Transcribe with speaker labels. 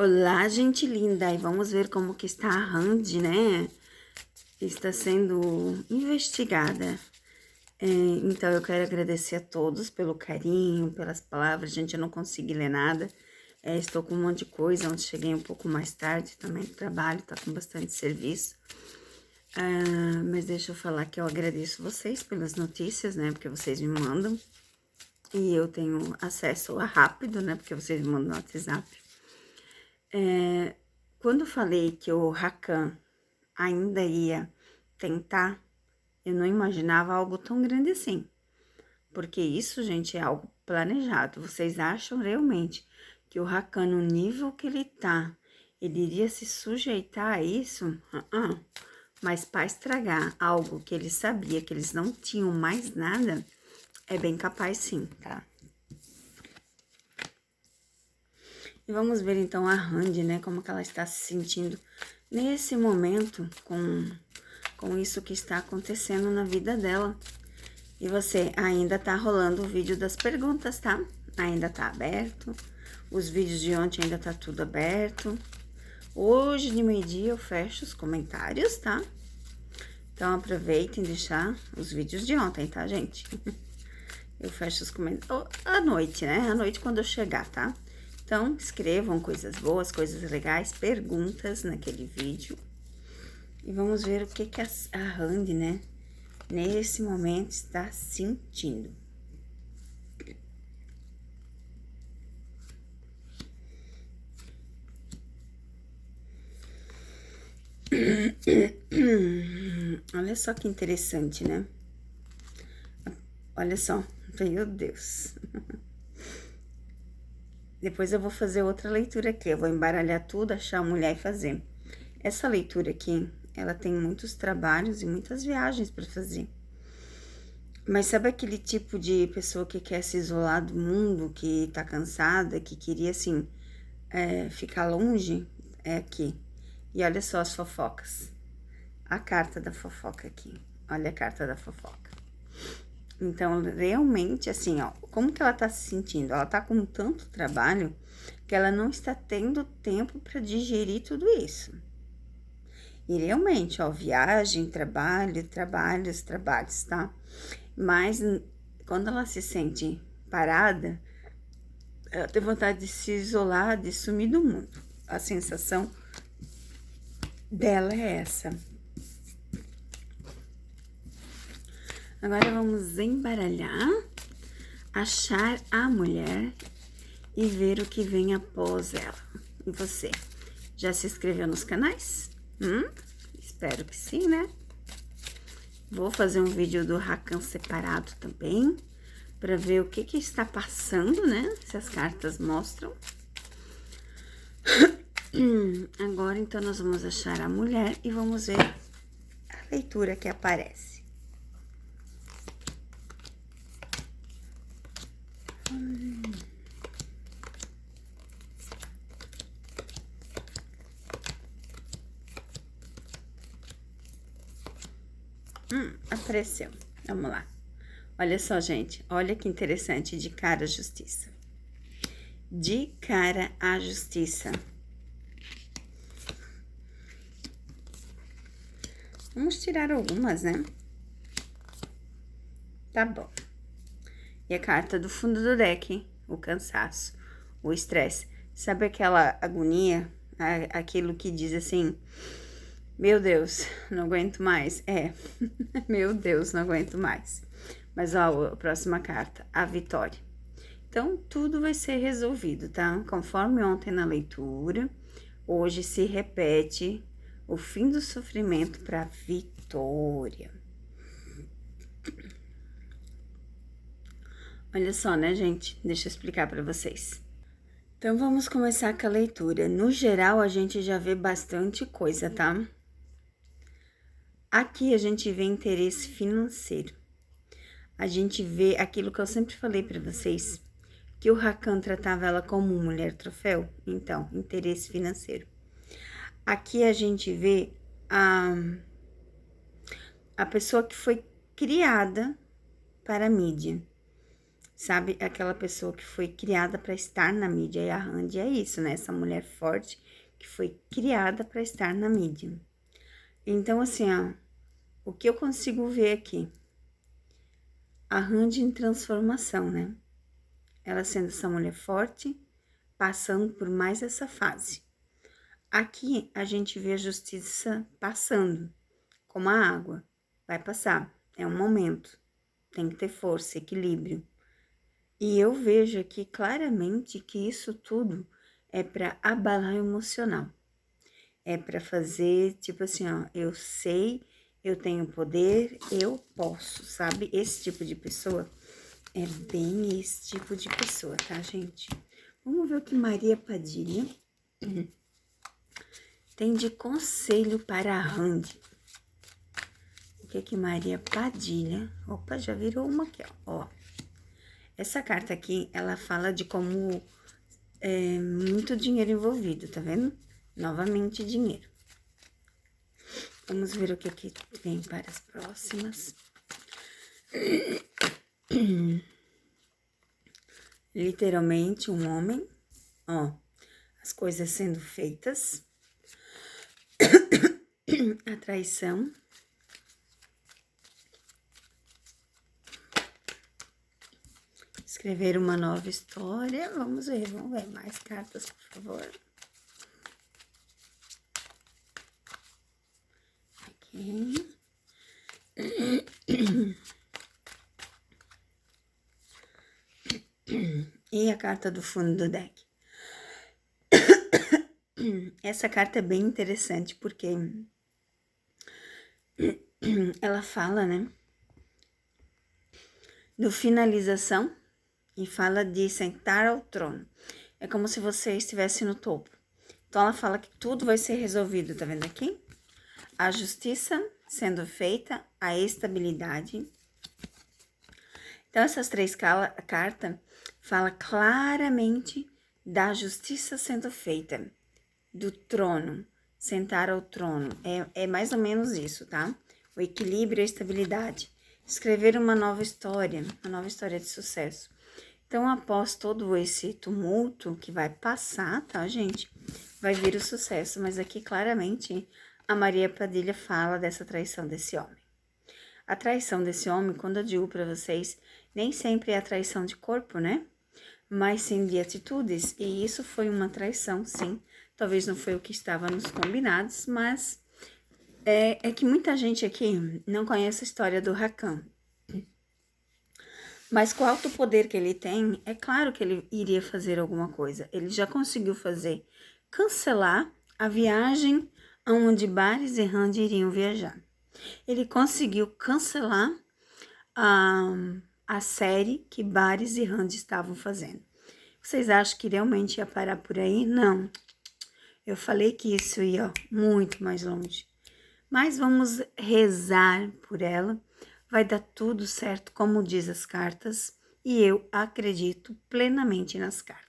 Speaker 1: Olá, gente linda! E vamos ver como que está a Randy, né? Está sendo investigada. Então, eu quero agradecer a todos pelo carinho, pelas palavras. Gente, eu não consegui ler nada. Estou com um monte de coisa, onde cheguei um pouco mais tarde também do trabalho, tá com bastante serviço. Mas deixa eu falar que eu agradeço vocês pelas notícias, né? Porque vocês me mandam. E eu tenho acesso a rápido, né? Porque vocês me mandam no WhatsApp. Quando eu falei que o Rakan ainda ia tentar, eu não imaginava algo tão grande assim. Porque isso, gente, é algo planejado. Vocês acham realmente que o Rakan, no nível que ele tá, ele iria se sujeitar a isso? Mas para estragar algo que ele sabia que eles não tinham mais nada, é bem capaz sim, tá? E vamos ver então a Randy, né, como que ela está se sentindo nesse momento com isso que está acontecendo na vida dela. E você, ainda tá rolando o vídeo das perguntas, tá? Ainda tá aberto. Os vídeos de ontem ainda tá tudo aberto. Hoje de meio-dia eu fecho os comentários, tá? Então aproveitem deixar os vídeos de ontem, tá, gente? Eu fecho os comentários à noite, né? À noite quando eu chegar, tá? Então, escrevam coisas boas, coisas legais, perguntas naquele vídeo. E vamos ver o que a Randy, né, nesse momento está sentindo. Olha só que interessante, né? Olha só, meu Deus. Depois eu vou fazer outra leitura aqui. Eu vou embaralhar tudo, achar a mulher e fazer. Essa leitura aqui, ela tem muitos trabalhos e muitas viagens para fazer. Mas sabe aquele tipo de pessoa que quer se isolar do mundo, que tá cansada, que queria, assim, ficar longe? É aqui. E olha só as fofocas. A carta da fofoca aqui. Olha a carta da fofoca. Então, realmente, assim, ó, como que ela tá se sentindo? Ela tá com tanto trabalho que ela não está tendo tempo para digerir tudo isso. E realmente, ó, viagem, trabalho, trabalhos, trabalhos, tá? Mas quando ela se sente parada, ela tem vontade de se isolar, de sumir do mundo. A sensação dela é essa. Agora vamos embaralhar, achar a mulher e ver o que vem após ela. E você, já se inscreveu nos canais? Espero que sim, né? Vou fazer um vídeo do Rakan separado também, para ver o que está passando, né? Se as cartas mostram. Agora, então, nós vamos achar a mulher e vamos ver a leitura que aparece. Apareceu. Vamos lá. Olha só, gente. Olha que interessante. De cara à justiça. De cara à justiça. Vamos tirar algumas, né? Tá bom. E a carta do fundo do deck, o cansaço, o estresse. Sabe aquela agonia? Aquilo que diz assim, meu Deus, não aguento mais. Meu Deus, não aguento mais. Mas, ó, a próxima carta, a vitória. Então, tudo vai ser resolvido, tá? Conforme ontem na leitura, hoje se repete o fim do sofrimento para vitória. Olha só, né, gente? Deixa eu explicar para vocês. Então, vamos começar com a leitura. No geral, a gente já vê bastante coisa, tá? Aqui a gente vê interesse financeiro. A gente vê aquilo que eu sempre falei para vocês, que o Rakan tratava ela como mulher troféu. Então, interesse financeiro. Aqui a gente vê a pessoa que foi criada para a mídia. Sabe, aquela pessoa que foi criada para estar na mídia. E a Randy é isso, né? Essa mulher forte que foi criada para estar na mídia. Então, assim, ó, o que eu consigo ver aqui? A Randy em transformação, né? Ela sendo essa mulher forte, passando por mais essa fase. Aqui a gente vê a justiça passando, como a água. Vai passar, é um momento. Tem que ter força, equilíbrio. E eu vejo aqui claramente que isso tudo é para abalar o emocional. É para fazer, tipo assim, ó, eu sei, eu tenho poder, eu posso, sabe? Esse tipo de pessoa é bem esse tipo de pessoa, tá, gente? Vamos ver o que Maria Padilha tem de conselho para a Randy. O que Maria Padilha... Opa, já virou uma aqui, ó. Essa carta aqui, ela fala de como muito dinheiro envolvido, tá vendo? Novamente, dinheiro. Vamos ver o que vem para as próximas. Literalmente, um homem, ó, as coisas sendo feitas. A traição. Escrever uma nova história. Vamos ver mais cartas, por favor. Aqui. E a carta do fundo do deck. Essa carta é bem interessante porque ela fala, né, do finalização e fala de sentar ao trono. É como se você estivesse no topo. Então, ela fala que tudo vai ser resolvido, tá vendo aqui? A justiça sendo feita, a estabilidade. Então, essas três cartas falam claramente da justiça sendo feita, do trono, sentar ao trono. É mais ou menos isso, tá? O equilíbrio e a estabilidade. Escrever uma nova história de sucesso. Então, após todo esse tumulto que vai passar, tá, gente? Vai vir o sucesso, mas aqui claramente a Maria Padilha fala dessa traição desse homem. A traição desse homem, quando eu digo para vocês, nem sempre é a traição de corpo, né? Mas sim de atitudes, e isso foi uma traição, sim. Talvez não foi o que estava nos combinados, mas é que muita gente aqui não conhece a história do Rakan. Mas com o alto poder que ele tem, é claro que ele iria fazer alguma coisa. Ele já conseguiu cancelar a viagem aonde Bares e Randy iriam viajar. Ele conseguiu cancelar a série que Bares e Randy estavam fazendo. Vocês acham que realmente ia parar por aí? Não. Eu falei que isso ia muito mais longe. Mas vamos rezar por ela. Vai dar tudo certo, como diz as cartas, e eu acredito plenamente nas cartas.